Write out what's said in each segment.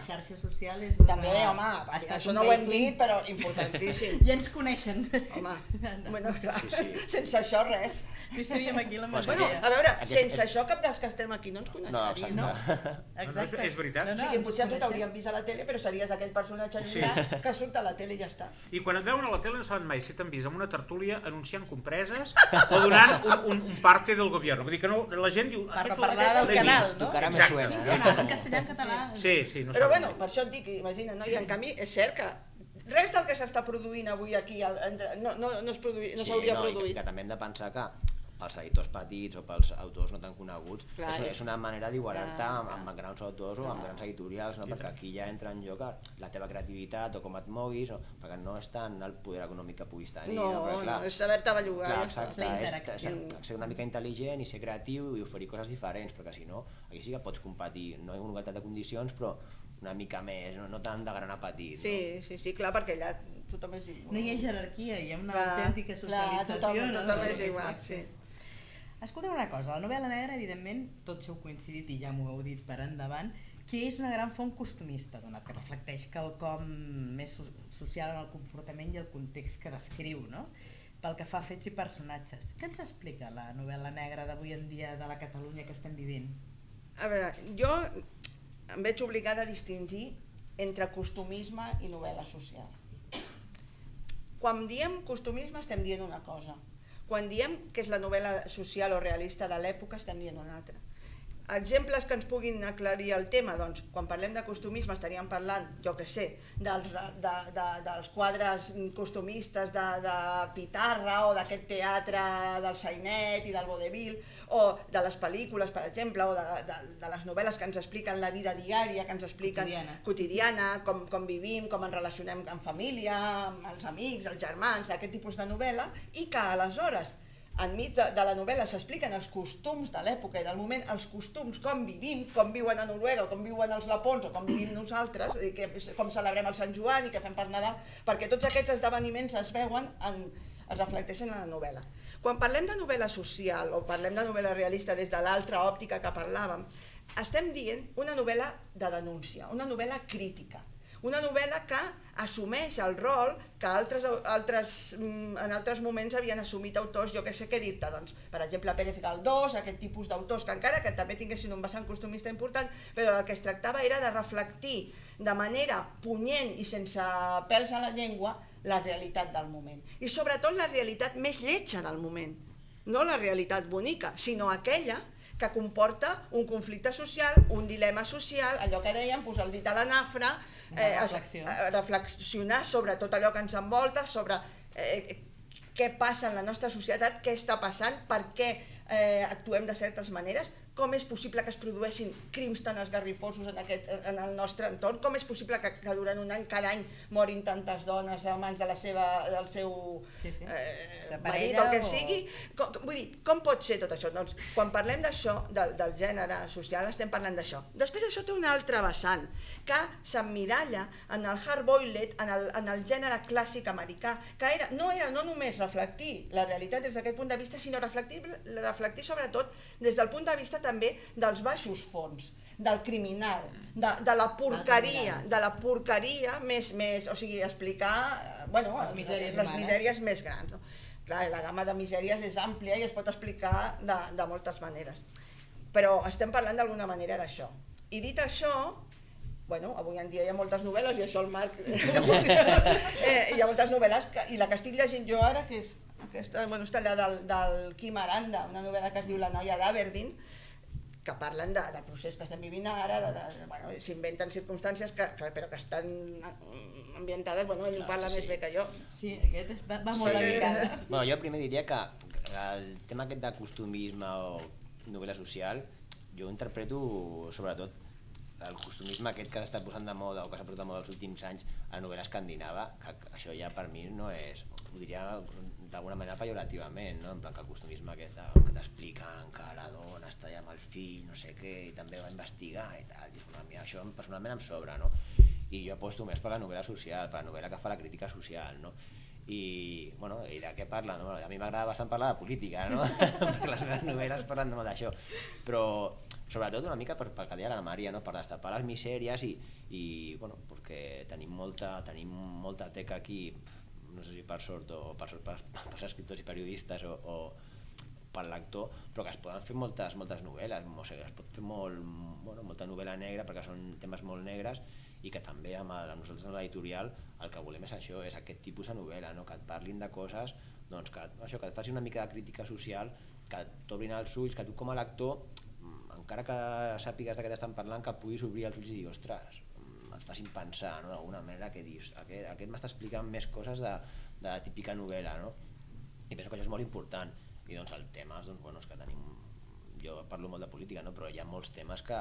La xarxa social és una... També, home, això no ho hem dit, però importantíssim. Ja ens coneixen. Home, bueno, clar, sense això res. No seríem aquí la Bueno, majoria. a veure, sense això cap dels que estem aquí no ens coneixeríem. No, Exacte. és veritat. O sigui, potser tu t'hauríem vist a la tele, però series aquell personatge llunyà que surt a la tele i ja està. I quan et veuen a la tele no saben mai si t'han vist en una tertúlia anunciant compreses o donant un parte del govern. Vull dir que no, la gent diu... Per parlar del canal, no? Tu cara me Exacte. suena, Quin no? canal? En castellà, en català? Sí, no Però saben. bueno, per això et dic, imagina, no? I en canvi és cert que res del que s'està produint avui aquí no s'hauria produït. Que també hem de pensar que pels editors petits o pels autors no tan coneguts és una manera d'igualar-te amb grans autors o amb grans editorials, perquè aquí ja entra en joc la teva creativitat o com et moguis, perquè no és tant el poder econòmic que puguis tenir. No, és saber-te bellugar. Exacte, és ser una mica intel·ligent i ser creatiu i oferir coses diferents, perquè si no, aquí sí que pots competir, no hi ha una igualtat de condicions, però una mica més, no tant de gran a petit. Sí, clar, perquè allà tothom és igual. No hi ha jerarquia, hi ha una autèntica socialització. Tothom és igual, sí. Escolta'm una cosa, la novel·la negra, evidentment, tots heu coincidit i ja m'ho heu dit per endavant, que és una gran font costumista, donat que reflecteix quelcom més social en el comportament i el context que descriu, no? Pel que fa a fets i personatges. Què ens explica la novel·la negra d'avui en dia de la Catalunya que estem vivint? A veure, jo em veig obligada a distingir entre costumisme i novel·la social. Quan diem costumisme estem dient una cosa. Quan diem que és la novel·la social o realista de l'època estem dient una altra. Exemples que ens puguin aclarir el tema, doncs, quan parlem de costumisme estaríem parlant, jo què sé, dels quadres costumistes de Pitarra o d'aquest teatre del Sainet i del Vodevil, o de les pel·lícules, per exemple, o de les novel·les que ens expliquen la vida diària, que ens expliquen quotidiana, com vivim, com ens relacionem en família, amb els amics, els germans, aquest tipus de novel·la, i que aleshores enmig de la novel·la s'expliquen els costums de l'època i del moment, els costums, com vivim, com viuen a Noruega, com viuen els lapons o com vivim nosaltres, com celebrem el Sant Joan i què fem per Nadal, perquè tots aquests esdeveniments es veuen, es reflecteixen en la novel·la. Quan parlem de novel·la social o parlem de novel·la realista des de l'altra òptica que parlàvem, estem dient una novel·la de denúncia, una novel·la crítica. Una novel·la que assumeix el rol que en altres moments havien assumit autors, jo que sé què dir-te, doncs, per exemple Pérez Galdós, aquest tipus d'autors que encara que també tinguessin un vessant costumista important, però el que es tractava era de reflectir de manera punyent i sense pèls a la llengua la realitat del moment. I sobretot la realitat més lletja del moment, no la realitat bonica, sinó aquella que comporta un conflicte social, un dilema social, allò que dèiem, posar el dit a la nafra, reflexionar sobre tot allò que ens envolta, sobre què passa en la nostra societat, què està passant, per què actuem de certes maneres, com és possible que es produeixin crims tan esgarrifosos en el nostre entorn, com és possible que durant un any, cada any, morin tantes dones a mans del seu marit o el que sigui. Vull dir, com pot ser tot això? Doncs, quan parlem d'això, del gènere social, estem parlant d'això. Després això té un altre vessant, que s'emmiralla en el hard-boiled, en el gènere clàssic americà, que no era només reflectir la realitat des d'aquest punt de vista, sinó reflectir sobretot des del punt de vista també dels baixos fons, del criminal, de la porqueria més, o sigui, explicar les misèries més grans. Clar, la gamma de misèries és àmplia i es pot explicar de moltes maneres, però estem parlant d'alguna manera d'això. I dit això, avui en dia hi ha moltes novel·les, i això el Marc... Hi ha moltes novel·les, i la que estic llegint jo ara, que és aquesta, està allà del Quim Aranda, una novel·la que es diu La noia d'Aberdeen, que parlen del procés que estem vivint ara, s'inventen circumstàncies però que estan ambientades, ell ho parla més bé que jo. Sí, aquest va molt dedicada. Jo primer diria que el tema aquest de costumisme o novel·la social, jo interpreto sobretot el costumisme aquest que s'està posant de moda o que s'ha posat de moda els últims anys a la novel·la escandinava, que això ja per mi no és, ho diria d'alguna manera pejorativament, no? En plan que el costumisme aquest que t'expliquen que la dona està allà amb el fill, no sé què, i també va investigar i tal, i a mi això personalment em sobra, no? I jo aposto més per la novel·la social, per la novel·la que fa la crítica social, no? I de què parla? A mi m'agrada bastant parlar de política, no? Perquè les meves novel·les parlen molt d'això, però sobretot una mica pel que deia la Maria, no? Per destapar les misèries i bueno, perquè tenim molta teca aquí, no sé si per sort o per escriptors i periodistes o per l'actor, però que es poden fer moltes novel·les, o sigui, es pot fer molta novel·la negra perquè són temes molt negres i que també amb nosaltres en l'editorial el que volem és això, és aquest tipus de novel·la, no? Que et parlin de coses, doncs, que et faci una mica de crítica social, que t'obrin els ulls, que tu com a lector, encara que sàpigues de què t'estan parlant, que puguis obrir els ulls i dir, ostres, et facin pensar, no? D'alguna manera que dius, aquest m'està explicant més coses de la típica novel·la, no? I penso que això és molt important. I doncs el tema, doncs, és que tenim, jo parlo molt de política, no? Però hi ha molts temes que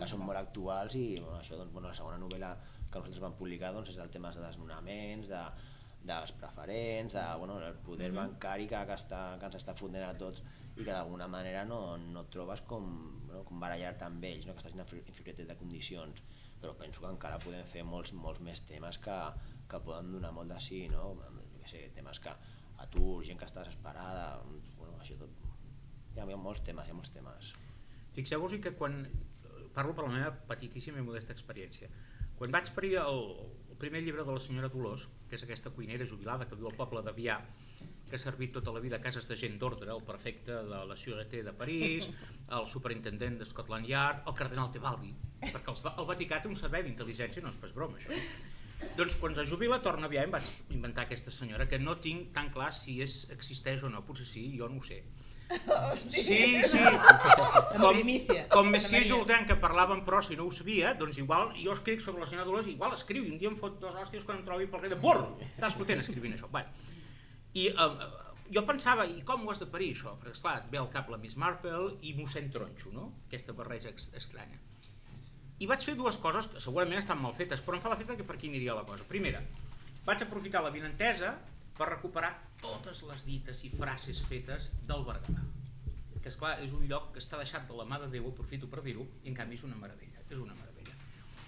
són molt actuals i això, doncs, la segona novel·la que nosaltres vam publicar doncs, és el tema de desnonaments, dels preferents, del poder bancari que ens està fotent a tots i que d'alguna manera no et trobes com barallar-te amb ells, no? Que estàs en inferioritat de condicions, però penso que encara podem fer molts més temes que poden donar molt de sí, no? Temes que atur, gent que està desesperada, això tot. Hi ha molts temes. Fixeu-vos que quan parlo per la meva petitíssima i modesta experiència, quan vaig parir el primer llibre de la senyora Dolors, que és aquesta cuinera jubilada que viu al poble d'Avià, que ha servit tota la vida a cases de gent d'ordre, el prefecte de la Sûreté de París, el superintendent de Scotland Yard, el cardenal Tebaldi, perquè el Vaticà té un servei d'intel·ligència, no és pas broma això. Doncs quan es jubila torna a Avià i em vaig inventar aquesta senyora, que no tinc tan clar si existeix o no, potser sí, jo no ho sé. Sí. Com Messier Jourdain, que parlava en prosa i no ho sabia, doncs igual jo escric sobre la senyora Dolors, igual escriu i un dia em fot 2 hòsties quan em trobi pel rei de burro. Estàs potent escrivint això. I jo pensava, i com ho has de parir això? Perquè esclar, et ve al cap la Miss Marple i mossèn Tronxo, no? Aquesta barreja estranya. I vaig fer 2 coses que segurament estan mal fetes, però em fa l'efecte que per aquí aniria la cosa. Primera, vaig aprofitar l'avinentesa per recuperar totes les dites i frases fetes del Berguedà, que esclar, és un lloc que està deixat de la mà de Déu, aprofito per dir-ho, i en canvi és una meravella,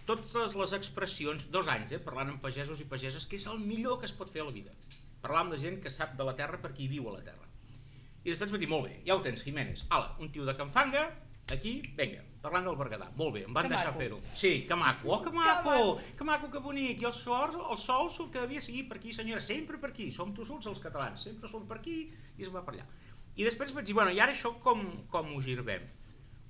Totes les expressions, 2 anys, parlant amb pagesos i pageses, que és el millor que es pot fer a la vida, parlar amb la gent que sap de la terra perquè hi viu a la terra. I després vaig dir, molt bé, ja ho tens, Jiménez, un tio de Can Fanga, aquí, vinga, parlant del Berguedà, molt bé, em van deixar fer-ho. Sí, que maco, que maco, que bonic, i el sol surt cada dia, sí, per aquí senyora, sempre per aquí, som tossuts els catalans, sempre surt per aquí i es va per allà. I després vaig dir, i ara això com ho girbem?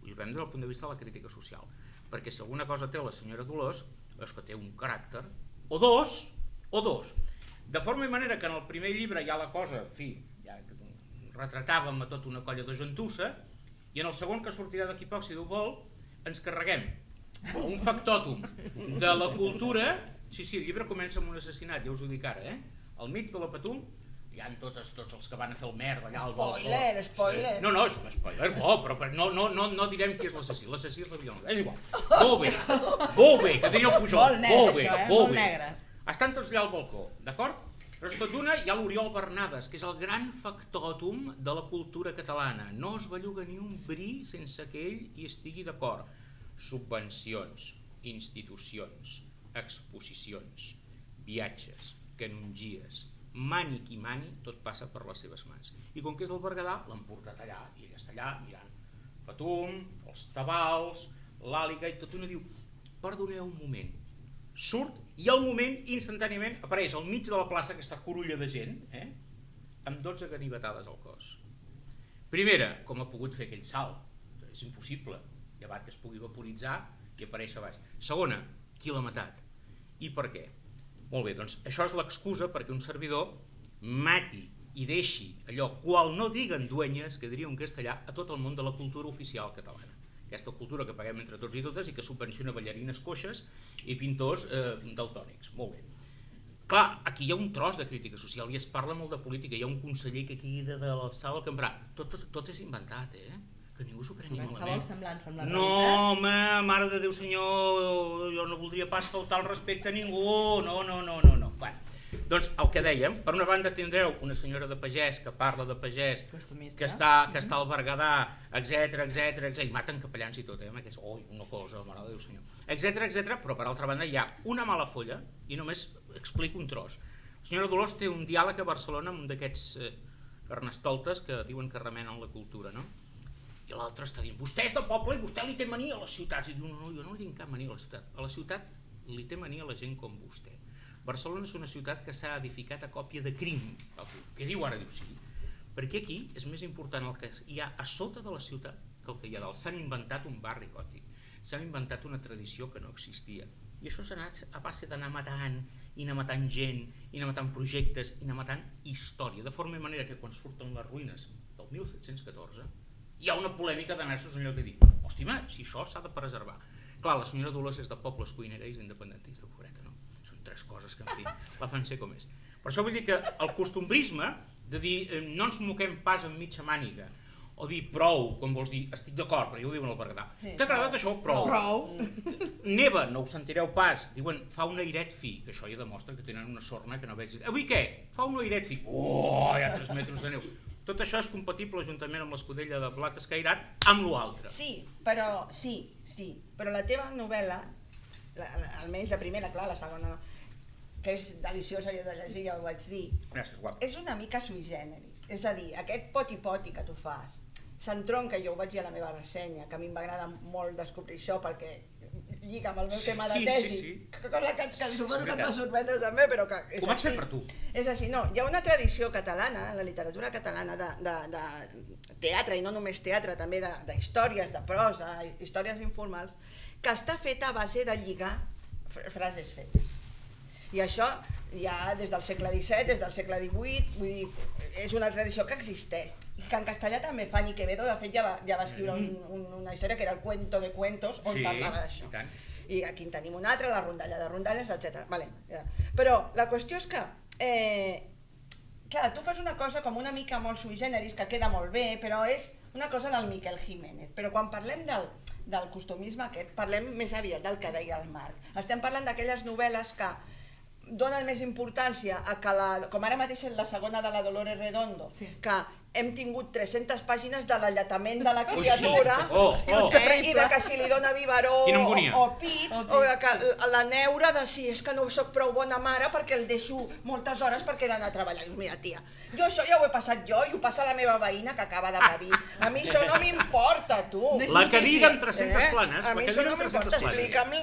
Ho girbem des del punt de vista de la crítica social, perquè si alguna cosa té la senyora Dolors és que té un caràcter, o dos, de forma i manera que en el primer llibre ja la cosa, en fi, ja retratàvem a tota una colla de gentussa, i en el segon, que sortirà d'aquí poc, si Déu vol, ens carreguem un factòtum de la cultura. Sí, el llibre comença amb un assassinat, ja us ho dic ara, al mig de la Patum hi ha tots els que van a fer el merda allà al balcó. Spoiler! No, és un spoiler, però no direm qui és l'assassí és la Villalonga, és igual. Molt bé, que diria el Pujol. Molt negre. Estan tots allà al balcó, d'acord? Però és tot d'una, hi ha l'Oriol Bernades, que és el gran factòtum de la cultura catalana. No es belluga ni un bri sense que ell hi estigui d'acord. Subvencions, institucions, exposicions, viatges, canongies, mani qui mani, tot passa per les seves mans. I com que és del Berguedà, l'han portat allà, i ell està allà mirant Patum, els tabals, l'àliga, i tot una diu, perdoneu un moment, surt i al moment, instantàniament, apareix al mig de la plaça, aquesta curulla de gent, amb 12 ganivetades al cos. Primera, com ha pogut fer aquell salt? És impossible, llevat que es pugui vaporitzar i aparèixer a baix. Segona, qui l'ha matat? I per què? Molt bé, doncs això és l'excusa perquè un servidor mati i deixi allò, qual no diguen dueñas, que diria un castellà, a tot el món de la cultura oficial catalana. Aquesta cultura que paguem entre tots i totes i que subvenciona ballarines coixes i pintors daltònics. Molt bé. Clar, aquí hi ha un tros de crítica social i es parla molt de política. Hi ha un conseller que queda de l'alçada del campanar. Tot és inventat, que ningú s'ho prengui malament. Qualsevol semblança amb la realitat. No, home, mare de Déu senyor, jo no voldria pas faltar el respecte a ningú. No. Bueno, doncs el que dèiem, per una banda tindreu una senyora de pagès que parla de pagès, que està al Berguedà, etc, i maten capellans i tot, una cosa, mare de Déu senyor, etc, però per altra banda hi ha una mala folla i només explico un tros. La senyora Dolors té un diàleg a Barcelona amb un d'aquests carnestoltes que diuen que remenen la cultura, no? I l'altre està dient, vostè és del poble i vostè li té mania a les ciutats. I diu, no, jo no li tinc cap mania a la ciutat. A la ciutat li té mania a la gent com vostè. Barcelona és una ciutat que s'ha edificat a còpia de crim. Què diu ara? Diu sí. Perquè aquí és més important el que hi ha a sota de la ciutat que el que hi ha dalt. S'han inventat un barri gòtic. S'han inventat una tradició que no existia. I això s'ha anat a base d'anar matant, i anar matant gent, i anar matant projectes, i anar matant història. De forma i manera que quan surten les ruïnes del 1714, hi ha una polèmica d'anar-se a un lloc de dir, hòstia, si això s'ha de preservar. Clar, la senyora Dolors és de pobles cuineres i independentista, pobreta, no? Són tres coses que, en fi, la fan ser com és. Per això vull dir que el costumbrisme de dir no ens moquem pas amb mitja màniga, o dir prou, quan vols dir estic d'acord, perquè ja ho diuen al Berguedà. T'ha agradat això? Prou. Neva, no us sentireu pas, diuen fa un airet fi, que això ja demostra que tenen una sorna que no veig. Avui què? Fa un airet fi. Oh, hi ha 3 metres de neu. Tot això és compatible juntament amb l'escudella de blat escairat amb l'altre. Sí, però la teva novel·la, almenys la primera, clar, la segona no, que és deliciosa i de llegir, ja ho vaig dir. Gràcies, guapa. És una mica sui generis, és a dir, aquest poti-poti que tu fas, s'entronca, jo ho vaig dir a la meva ressenya, que a mi m'agrada molt descobrir això perquè lliga amb el meu tema de tesi, cosa que suposo que et va sorprendre també, però que és així. Ho vaig fer per tu. És així, no, hi ha una tradició catalana, la literatura catalana, de teatre, i no només teatre, també d'històries, de prosa, històries informals, que està feta a base de lligar frases fetes. I això ja des del segle XVII, des del segle XVIII, vull dir, és una tradició que existeix. Que en castellà també fan, i Quevedo de fet ja va escriure una història que era el Cuento de Cuentos, on parlava d'això. I aquí en tenim una altra, la rondalla de rondalles, etc. Però la qüestió és que, clar, tu fas una cosa com una mica molt sui generis, que queda molt bé, però és una cosa del Miquel Jiménez. Però quan parlem del costumisme aquest, parlem més aviat del que deia el Marc. Estem parlant d'aquelles novel·les que donen més importància a que, com ara mateix en la segona de la Dolores Redondo, que hem tingut 300 pàgines de l'alletament de la criatura, i de que si li dona biberó o pit, o de que la neura de si és que no soc prou bona mare perquè el deixo moltes hores perquè he d'anar a treballar. Dius, mira, tia, jo això ja ho he passat jo i ho passa la meva veïna que acaba de parir. A mi això no m'importa, tu. La cadira amb 300 planes. A mi això no m'importa, explica'm.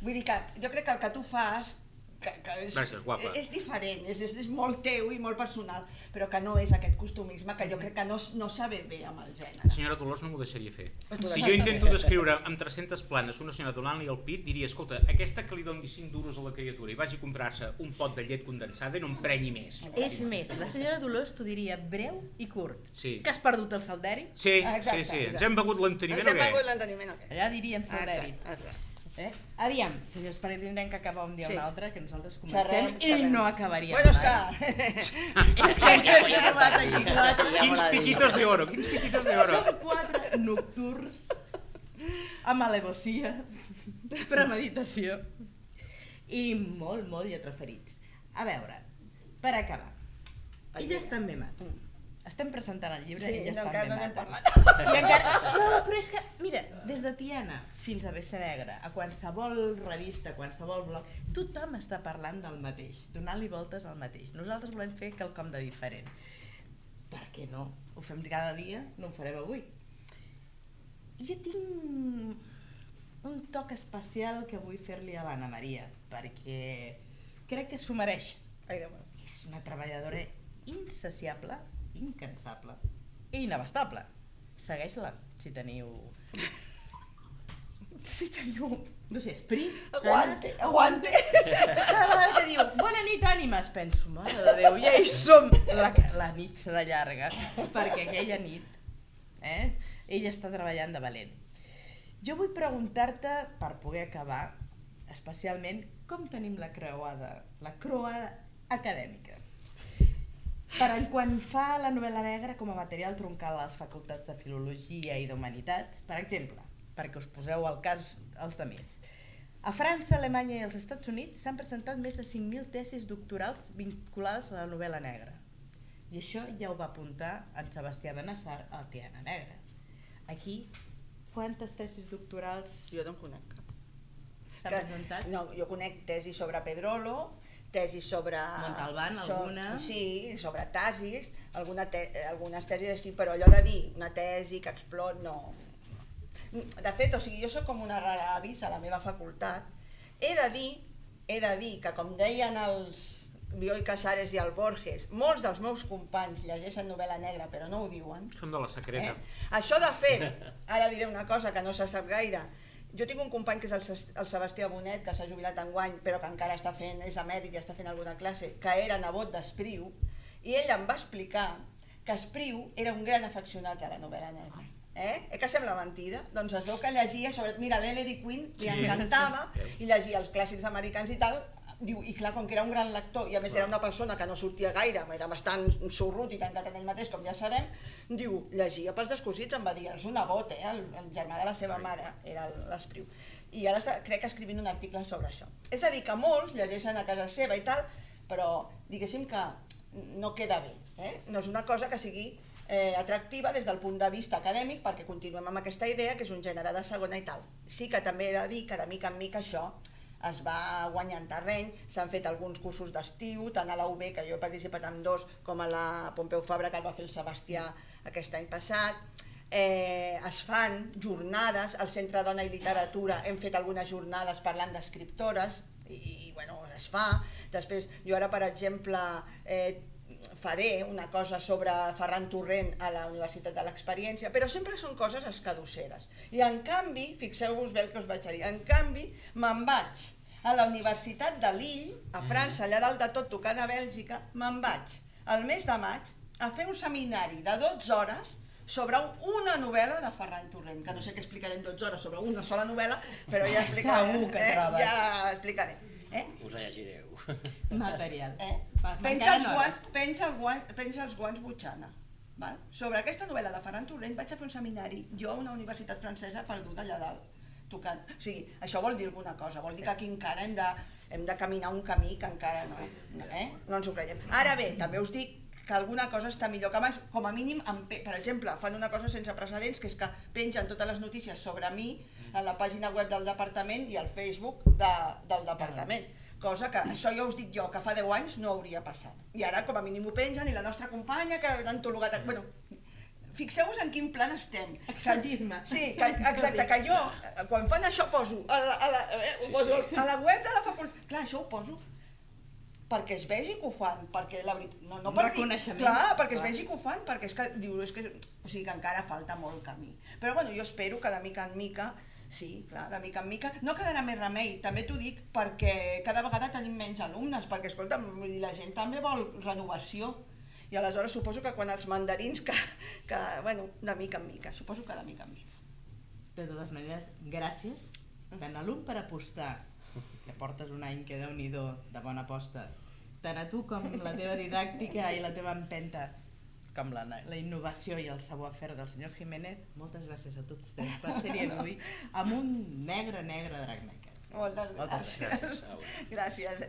Vull dir que jo crec que el que tu fas Gràcies, guapa. És diferent, és molt teu i molt personal, però que no és aquest costumisme que jo crec que no sabe bé amb el gènere. Senyora Dolors no m'ho deixaria fer. Si jo intento descriure amb 300 planes una senyora donant-li el pit, diria, escolta, aquesta que li doni 5 duros a la criatura i vagi a comprar-se un pot de llet condensada i no em prenyi més. És més, la senyora Dolors t'ho diria breu i curt. Sí. Que has perdut el salderi? Sí, ens hem begut l'enteniment o què? Ens hem begut l'enteniment o què? Allà dirien salderi. Aviam, senyors, perquè tindrem que acabar un dia o un altre, que nosaltres comencem i no acabaríem mai. És que ens hem trobat aquí 4. Quins piquitos de oro, quins piquitos de oro. Són 4 nocturns, amb alevosia, premeditació i molt, molt lletraferits. A veure, per acabar, elles també maten. Estem presentant el llibre i elles també maten. I encara... No, però és que, mira, des de Tiana fins a BC Negra, a qualsevol revista, a qualsevol blog, tothom està parlant del mateix, donant-li voltes al mateix. Nosaltres volem fer quelcom de diferent. Per què no? Ho fem cada dia, no ho farem avui. Jo tinc un toc especial que vull fer-li a l'Anna Maria, perquè crec que s'ho mereix. És una treballadora insaciable, incansable i inabastable. Segueix-la, si teniu, no sé, esperit. Aguante. Cada vegada que diu, bona nit, ànimes, penso, mare de Déu, ja hi som. La nit serà llarga, perquè aquella nit, ella està treballant de valent. Jo vull preguntar-te, per poder acabar, especialment, com tenim la croada acadèmica? Per quan fa la novel·la negra com a material troncal a les facultats de Filologia i d'Humanitats, per exemple, perquè us poseu al cas els demés. A França, Alemanya i els Estats Units s'han presentat més de 5.000 tesis doctorals vinculades a la novel·la negra. I això ja ho va apuntar en Sebastià Benassar a Tiana Negra. Aquí, quantes tesis doctorals jo no en conec cap. s'han presentat? No, jo conec tesis sobre Pedrolo, tesis sobre... Montalbán, alguna? Sí, sobre tesis, algunes tesis així, però allò de dir una tesi que explot, no. De fet, o sigui, jo soc com una rara avis a la meva facultat. He de dir que, com deien els Bioy Casares i el Borges, molts dels meus companys llegeixen novel·la negra però no ho diuen. Són de la secreta. Això de fet, ara diré una cosa que no se sap gaire, jo tinc un company que és el Sebastià Bonet, que s'ha jubilat enguany però que encara està fent, és emèrit i està fent alguna classe, que era nebot d'Espriu, i ell em va explicar que Espriu era un gran afeccionat a la novel·la negra. Que sembla mentida? Doncs es veu que llegia, mira, l'Ellery Queen li encantava i llegia els clàssics americans i tal. Diu, i clar, com que era un gran lector i a més era una persona que no sortia gaire, era bastant sorrut i tancat en ell mateix, com ja sabem, diu, llegia pels descosits, em va dir, és un nebot, el germà de la seva mare era l'Espriu. I ara crec que escrivint un article sobre això. És a dir, que molts llegeixen a casa seva i tal, però diguéssim que no queda bé, no és una cosa que sigui atractiva des del punt de vista acadèmic, perquè continuem amb aquesta idea que és un gènere de segona i tal. Sí que també he de dir que de mica en mica això es va guanyant terreny, s'han fet alguns cursos d'estiu, tant a la UB, que jo he participat en 2, com a la Pompeu Fabra, que el va fer el Sebastià aquest any passat. Es fan jornades, al Centre Dona i Literatura hem fet algunes jornades parlant d'escriptores, i bueno, es fa. Després, jo ara, per exemple, faré una cosa sobre Ferran Torrent a la Universitat de l'Experiència, però sempre són coses escadusseres. I en canvi, fixeu-vos bé el que us vaig a dir, en canvi me'n vaig a la Universitat de Lille, a França, allà dalt de tot, tocant a Bèlgica, me'n vaig al mes de maig a fer un seminari de 12 hores sobre una novel·la de Ferran Torrent, que no sé què explicaré en 12 hores sobre una sola novel·la, però ja explicaré. Segur que trobes. Ja explicaré. Us la llegireu. Material. Penja els guants butxana. Val? Sobre aquesta novel·la de Ferran Torrent vaig a fer un seminari jo a una universitat francesa perduda allà dalt, tocant. O sigui, això vol dir alguna cosa, vol dir que aquí encara hem de caminar un camí que encara no ens ho creiem. Ara bé, també us dic que alguna cosa està millor que abans, com a mínim, per exemple, fan una cosa sense precedents, que és que pengen totes les notícies sobre mi en la pàgina web del departament i al Facebook del departament. Cosa que, això ja us dic jo, que fa 10 anys no hauria passat. I ara com a mínim ho pengen i la nostra companya que han antologat... Bueno, fixeu-vos en quin plan estem. Exotisme. Sí, exacte, que jo, quan fan això, poso a la web de la facultat... Clar, això ho poso perquè es vegi que ho fan, perquè la veritat... Un reconeixement. Clar, perquè es vegi que ho fan, perquè és que, o sigui que encara falta molt camí. Però bueno, jo espero que de mica en mica, sí, clar, de mica en mica, no quedarà més remei, també t'ho dic perquè cada vegada tenim menys alumnes, perquè escolta'm, la gent també vol renovació. I aleshores suposo que quan els mandarins, bueno, de mica en mica, suposo que de mica en mica. De totes maneres, gràcies, tant a l'UM per apostar, que portes un any que Déu-n'hi-do de bona aposta, tant a tu com la teva didàctica i la teva empenta, com la innovació i el savoir-faire del senyor Jiménez. Moltes gràcies a tots tres per ser-hi avui amb un negre Dragmaker. Moltes gràcies. Gràcies.